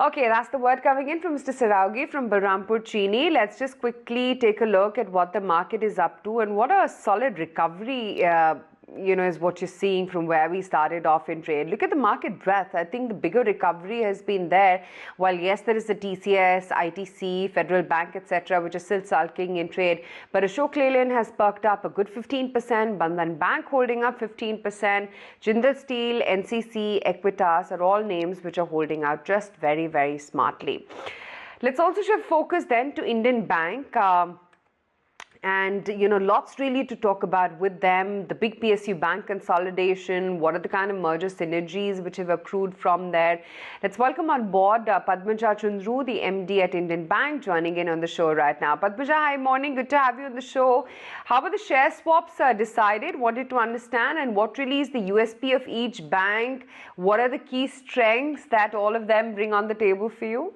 Okay, that's the word coming in from Mr. Saraugi from Balrampur Chini. Let's just quickly take a look at what the market is up to and what a solid recovery is what you're seeing from where we started off in trade. Look at the market breadth. I think the bigger recovery has been there. While yes, there is the TCS, ITC, Federal Bank, etc., which are still sulking in trade. But Ashok Leyland has perked up a good 15%. Bandhan Bank holding up 15%. Jindal Steel, NCC, Equitas are all names which are holding out just very, very smartly. Let's also shift focus then to Indian Bank. And lots really to talk about with them. The big PSU bank consolidation, what are the kind of merger synergies which have accrued from there. Let's welcome on board Padmaja Chundru, the MD at Indian Bank, joining in on the show right now. Padmaja, hi, morning, good to have you on the show. How were the share swaps decided? Wanted to understand, and what really is the USP of each bank? What are the key strengths that all of them bring on the table for you?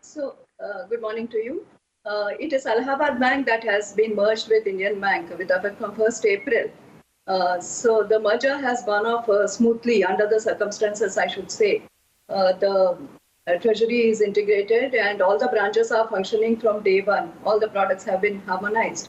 So, good morning to you. It is Allahabad Bank that has been merged with Indian Bank with effect from 1st April. So the merger has gone off smoothly under the circumstances, I should say. The treasury is integrated and all the branches are functioning from day one. All the products have been harmonized.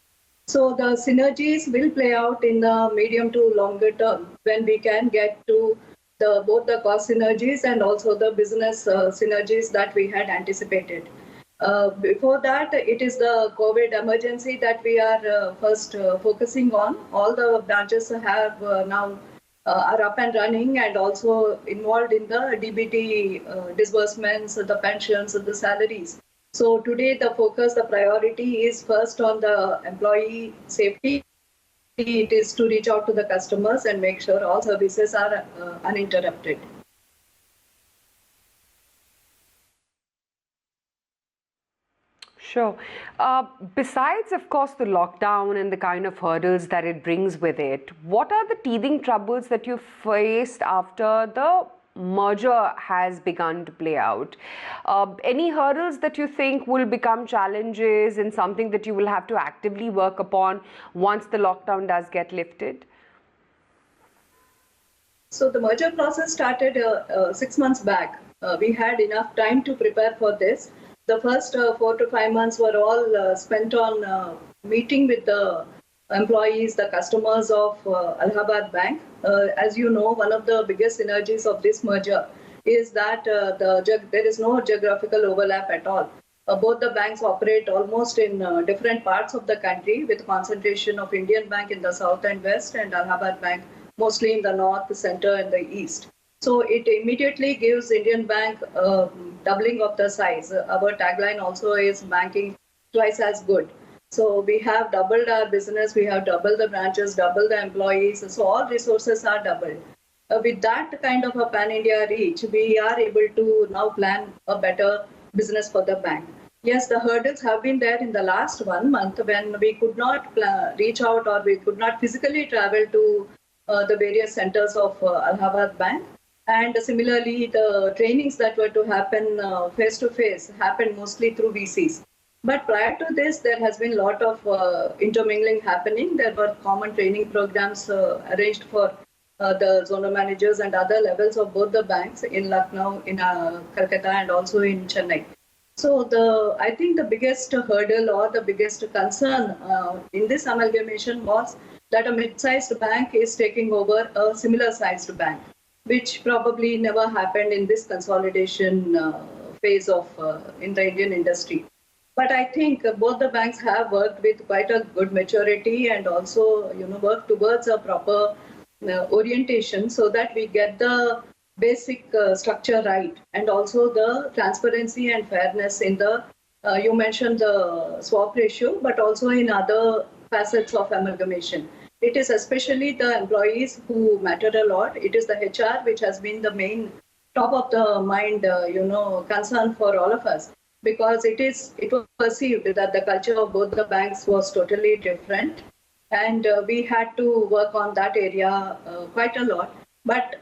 So the synergies will play out in the medium to longer term when we can get to both the cost synergies and also the business synergies that we had anticipated. Before that, it is the COVID emergency that we are first focusing on. All the branches have now are up and running and also involved in the DBT disbursements, the pensions, the salaries. So today the focus, the priority is first on the employee safety. It is to reach out to the customers and make sure all services are uninterrupted. Sure. Besides, of course, the lockdown and the kind of hurdles that it brings with it, what are the teething troubles that you faced after the merger has begun to play out? Any hurdles that you think will become challenges and something that you will have to actively work upon once the lockdown does get lifted? So the merger process started 6 months back. We had enough time to prepare for this. The first 4 to 5 months were all spent on meeting with the employees, the customers of Allahabad Bank. As you know, one of the biggest synergies of this merger is that there is no geographical overlap at all. Both the banks operate almost in different parts of the country, with concentration of Indian Bank in the south and west and Allahabad Bank mostly in the north, the center and the east. So it immediately gives Indian Bank doubling of the size. Our tagline also is banking twice as good. So we have doubled our business, we have doubled the branches, doubled the employees. So all resources are doubled. With that kind of a pan-India reach, we are able to now plan a better business for the bank. Yes, the hurdles have been there in the last 1 month when we could not reach out or we could not physically travel to the various centers of Allahabad Bank. And similarly, the trainings that were to happen face-to-face happened mostly through VCs. But prior to this, there has been a lot of intermingling happening. There were common training programs arranged for the zonal managers and other levels of both the banks in Lucknow, in Calcutta, and also in Chennai. So I think the biggest hurdle or the biggest concern in this amalgamation was that a mid-sized bank is taking over a similar-sized bank, which probably never happened in this consolidation phase of in the Indian industry. But I think both the banks have worked with quite a good maturity and also worked towards a proper orientation so that we get the basic structure right and also the transparency and fairness in the, you mentioned the swap ratio, but also in other facets of amalgamation. It is especially the employees who matter a lot. It is the HR which has been the main top of the mind, concern for all of us, because it was perceived that the culture of both the banks was totally different, and we had to work on that area quite a lot. But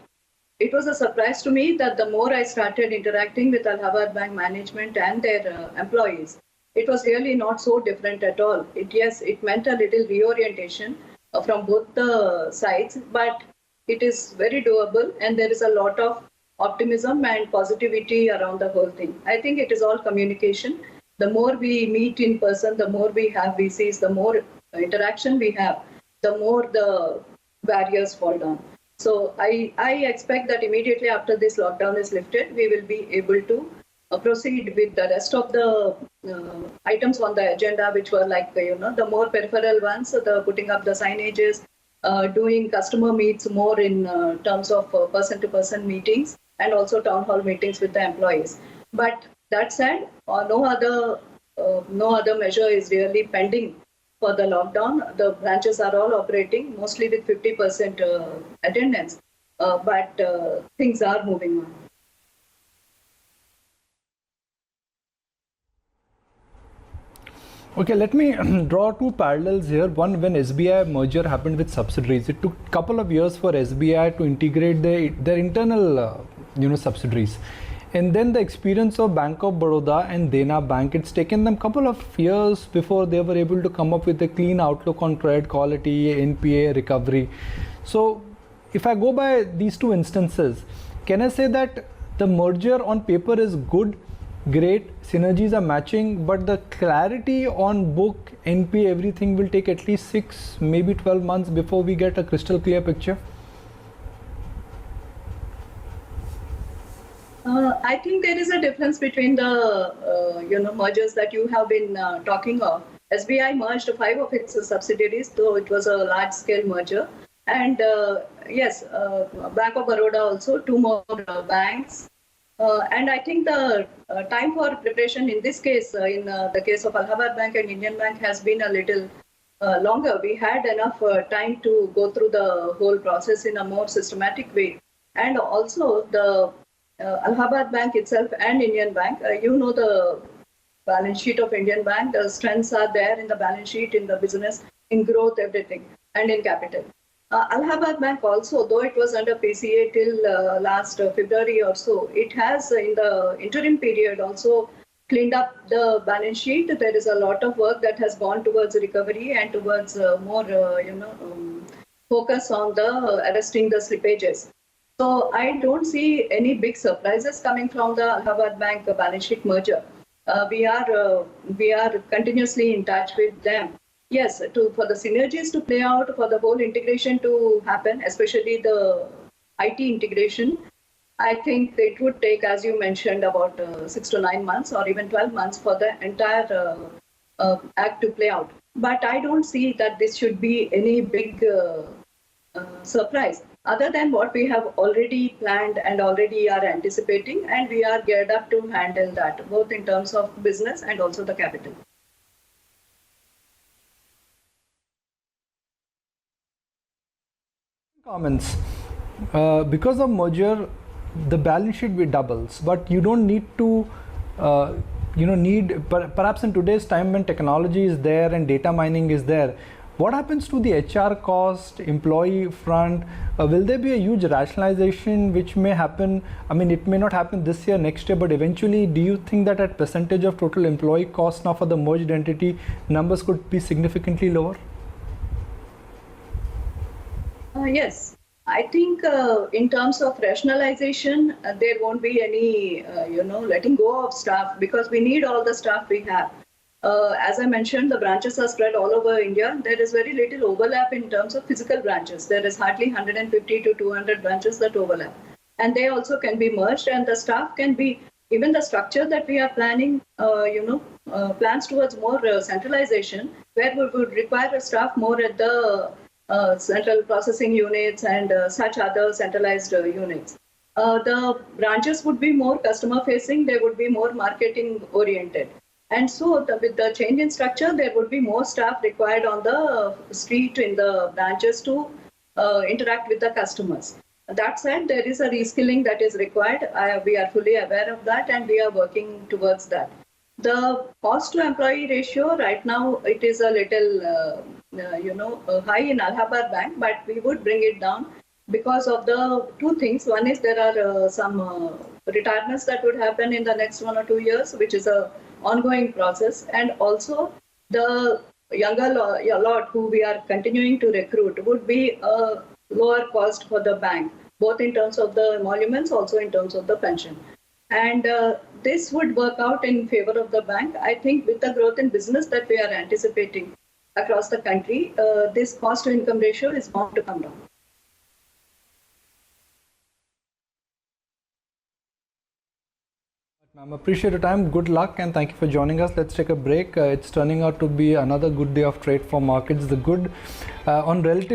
it was a surprise to me that the more I started interacting with Allahabad Bank management and their employees, it was really not so different at all. It meant a little reorientation from both the sides, but it is very doable and there is a lot of optimism and positivity around the whole thing. I think it is all communication. The more we meet in person, the more we have VCs, the more interaction we have, the more the barriers fall down. So I expect that immediately after this lockdown is lifted, we will be able to proceed with the rest of the items on the agenda, which were like, the more peripheral ones, the putting up the signages, doing customer meets more in terms of person-to-person meetings, and also town hall meetings with the employees. But that said, no other measure is really pending for the lockdown. The branches are all operating, mostly with 50% attendance, but things are moving on. Okay, let me draw two parallels here. One, when SBI merger happened with subsidiaries, it took a couple of years for SBI to integrate their internal subsidiaries. And then the experience of Bank of Baroda and Dena Bank, it's taken them a couple of years before they were able to come up with a clean outlook on credit quality, NPA, recovery. So if I go by these two instances, can I say that the merger on paper is good, great, synergies are matching, but the clarity on book, NPA, everything will take at least 6, maybe 12 months before we get a crystal clear picture? I think there is a difference between the mergers that you have been talking of. SBI merged 5 of its subsidiaries, though it was a large-scale merger. And yes, Bank of Baroda also, 2 more banks. And I think the time for preparation in this case, in the case of Allahabad Bank and Indian Bank, has been a little longer. We had enough time to go through the whole process in a more systematic way. And also the Allahabad Bank itself and Indian Bank, the balance sheet of Indian Bank, the strengths are there in the balance sheet, in the business, in growth, everything, and in capital. Allahabad Bank also, though it was under PCA till last February or so, it has in the interim period also cleaned up the balance sheet. There is a lot of work that has gone towards recovery and towards more, focus on the arresting the slippages. So I don't see any big surprises coming from the Allahabad Bank balance sheet merger. We are continuously in touch with them. Yes, for the synergies to play out, for the whole integration to happen, especially the IT integration, I think it would take, as you mentioned, about 6 to 9 months or even 12 months for the entire act to play out. But I don't see that this should be any big surprise, other than what we have already planned and already are anticipating, and we are geared up to handle that, both in terms of business and also the capital. Comments. Because of merger, the balance sheet will doubles, but you don't need to perhaps in today's time when technology is there and data mining is there, what happens to the HR cost, employee front? Will there be a huge rationalization which may happen? I mean, it may not happen this year, next year, but eventually, do you think that at percentage of total employee cost now for the merged entity, numbers could be significantly lower? Yes, I think in terms of rationalization, there won't be any, letting go of staff, because we need all the staff we have. As I mentioned, the branches are spread all over India. There is very little overlap in terms of physical branches. There is hardly 150 to 200 branches that overlap. And they also can be merged, and the staff can be, even the structure that we are planning, plans towards more centralization, where we would require a staff more at the central processing units and such other centralized units. The branches would be more customer facing, they would be more marketing oriented. And so with the change in structure, there would be more staff required on the street in the branches to interact with the customers. That said, there is a reskilling that is required. We are fully aware of that, and we are working towards that. The cost to employee ratio right now, it is a little high in Allahabad Bank, but we would bring it down because of the two things. One is there are some retirements that would happen in the next 1 or 2 years, which is a ongoing process, and also the younger lot who we are continuing to recruit would be a lower cost for the bank. both in terms of the emoluments, also in terms of the pension. And this would work out in favor of the bank. I think with the growth in business that we are anticipating across the country, this cost to income ratio is bound to come down. Ma'am, appreciate your time. Good luck and thank you for joining us. Let's take a break. It's turning out to be another good day of trade for markets. The good on relative